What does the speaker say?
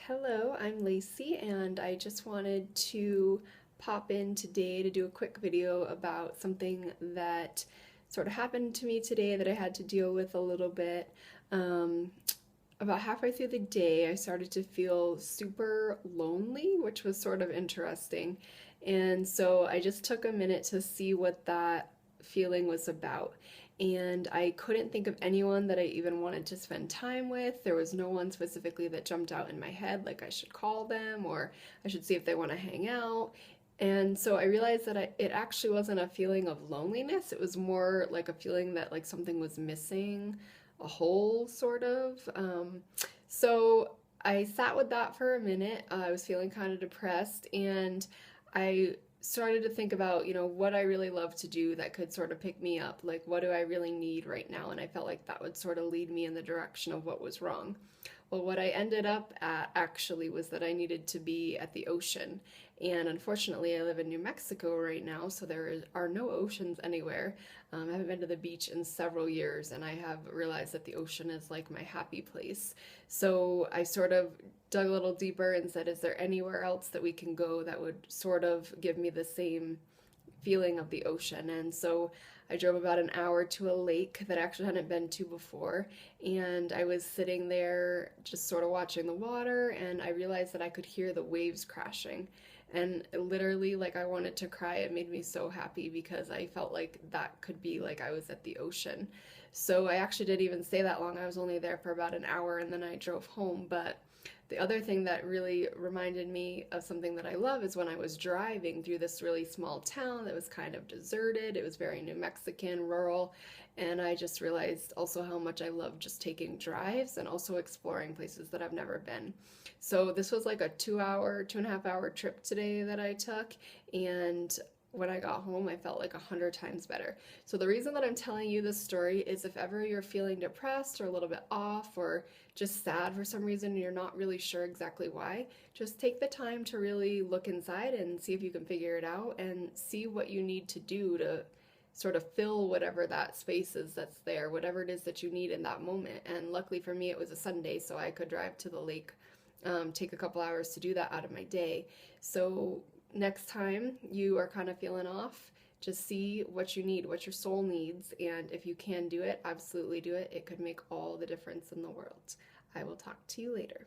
Hello, I'm Lacey, and I just wanted to pop in today to do a quick video about something that sort of happened to me today that I had to deal with a little bit. Um, about halfway through the day, I started to feel super lonely, which was sort of interesting. And so I just took a minute to see what that feeling was about. And I couldn't think of anyone that I even wanted to spend time with. There was no one specifically that jumped out in my head, like I should call them or I should see if they want to hang out. And so I realized that it actually wasn't a feeling of loneliness. It was more like a feeling that like something was missing, a hole sort of. So I sat with that for a minute. I was feeling kind of depressed, and I started to think about, what I really love to do that could sort of pick me up. Like, what do I really need right now? And I felt like that would sort of lead me in the direction of what was wrong. Well, what I ended up at actually was that I needed to be at the ocean. And unfortunately, I live in New Mexico right now, so are no oceans anywhere. I haven't been to the beach in several years, and I have realized that the ocean is like my happy place. So I sort of dug a little deeper and said, is there anywhere else that we can go that would sort of give me the same feeling of the ocean? And so I drove about an hour to a lake that I actually hadn't been to before, and I was sitting there just sort of watching the water, and I realized that I could hear the waves crashing. And literally, like, I wanted to cry. It made me so happy because I felt like that could be like I was at the ocean. So I actually didn't even stay that long. I was only there for about an hour and then I drove home. But the other thing that really reminded me of something that I love is when I was driving through this really small town that was kind of deserted. It was very New Mexican, rural, and I just realized also how much I love just taking drives and also exploring places that I've never been. So this was like a 2 hour, 2.5 hour trip today that I took, and when I got home, I felt like 100 times better. So the reason that I'm telling you this story is if ever you're feeling depressed or a little bit off or just sad for some reason and you're not really sure exactly why, just take the time to really look inside and see if you can figure it out and see what you need to do to sort of fill whatever that space is that's there, whatever it is that you need in that moment. And luckily for me, it was a Sunday, so I could drive to the lake, take a couple hours to do that out of my day. So next time you are kind of feeling off, just see what you need, what your soul needs, and if you can do it, absolutely do it. It could make all the difference in the world. I will talk to you later.